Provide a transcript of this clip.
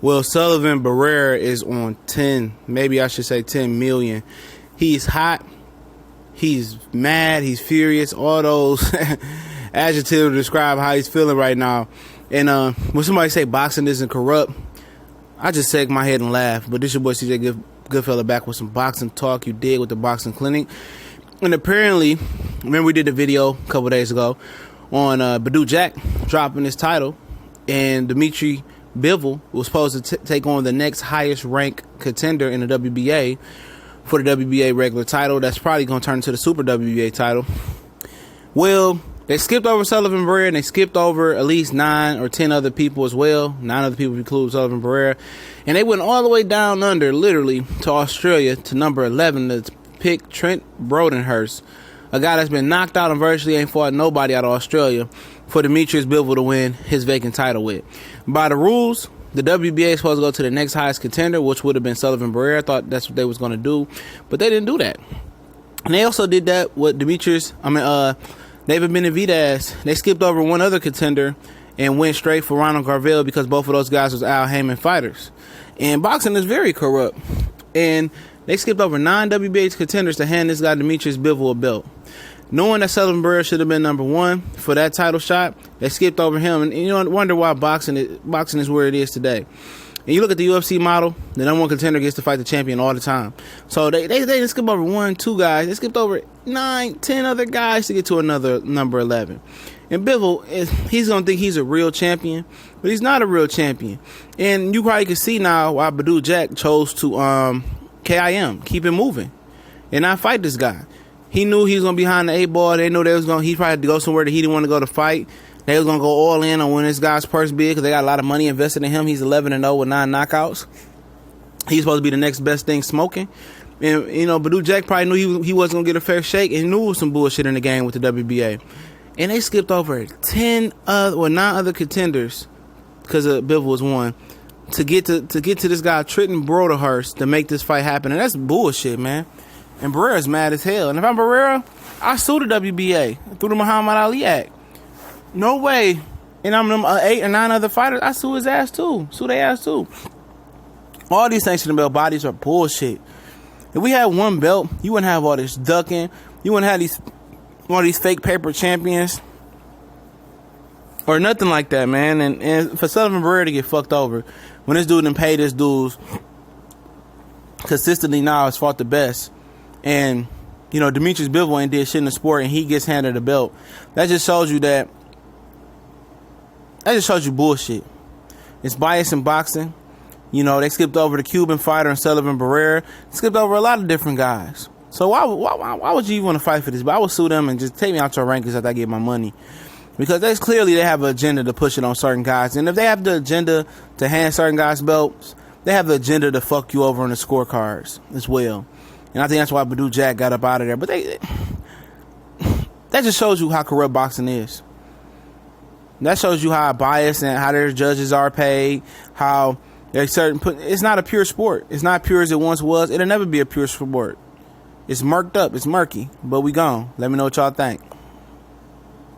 Well, Sullivan Barrera is on 10, maybe I should say 10 million. He's hot. He's mad. He's furious. All those adjectives to describe how he's feeling right now. And when somebody say boxing isn't corrupt, I just shake my head and laugh. But this your boy CJ Goodfella back with some boxing talk. You did with the boxing clinic. And apparently, remember we did a video a couple days ago on Badou Jack dropping his title, and Dmitry Bivol was supposed to take on the next highest ranked contender in the WBA for the WBA regular title. That's probably going to turn into the Super WBA title. Well, they skipped over Sullivan Barrera, and they skipped over at least 9 or 10 other people as well. 9 other people include Sullivan Barrera. And they went all the way down under, literally, to Australia, to number 11, to pick Trent Brodenhurst, a guy that's been knocked out and virtually ain't fought nobody out of Australia, for Dmitry Bivol to win his vacant title with. By the rules, the WBA is supposed to go to the next highest contender, which would have been Sullivan Barrera. I thought that's what they was going to do, but they didn't do that. And they also did that with David Benavidez. They skipped over one other contender and went straight for Ronald Garvell because both of those guys was Al Heyman fighters. And boxing is very corrupt. And they skipped over 9 WBA contenders to hand this guy Dmitry Bivol a belt. Knowing that Sullivan Barrera should have been number 1 for that title shot, they skipped over him. And you know, wonder why boxing is where it is today. And you look at the UFC model, the number 1 contender gets to fight the champion all the time. So they didn't skip over 1, 2 guys. They skipped over 9, 10 other guys to get to another number 11. And Bivol, he's going to think he's a real champion, but he's not a real champion. And you probably can see now why Badou Jack chose to keep it moving and not fight this guy. He knew he was going to be behind the 8 ball. They knew he probably had to go somewhere that he didn't want to go to fight. They was going to go all in on when this guy's purse big because they got a lot of money invested in him. He's 11-0 with 9 knockouts. He's supposed to be the next best thing smoking. And, you know, Badou Jack probably knew he wasn't going to get a fair shake, and he knew there was some bullshit in the game with the WBA. And they skipped over 9 other contenders because Bivol was 1 to get to this guy, Trent Brodenhurst, to make this fight happen. And that's bullshit, man. And Barrera's mad as hell. And if I'm Barrera, I sue the WBA through the Muhammad Ali Act. No way. And I'm them 8 or 9 other fighters, I sue his ass too. Sue their ass too. All these sanctioned belt bodies are bullshit. If we had one belt, you wouldn't have all this ducking. You wouldn't have all these fake paper champions. Or nothing like that, man. And for Sullivan Barrera to get fucked over, when this dude done paid his dues consistently now has fought the best. And, you know, Dmitry Bivol ain't did shit in the sport, and he gets handed a belt. That just shows you bullshit. It's bias in boxing. You know, they skipped over the Cuban fighter and Sullivan Barrera. Skipped over a lot of different guys. So why would you even want to fight for this? But I would sue them and just take me out your rankings after I get my money. Because they have an agenda to push it on certain guys. And if they have the agenda to hand certain guys belts, they have the agenda to fuck you over on the scorecards as well. And I think that's why Badou Jack got up out of there. But that just shows you how corrupt boxing is. That shows you how biased and how their judges are paid. How it's not a pure sport. It's not pure as it once was. It'll never be a pure sport. It's murked up. It's murky. But we gone. Let me know what y'all think.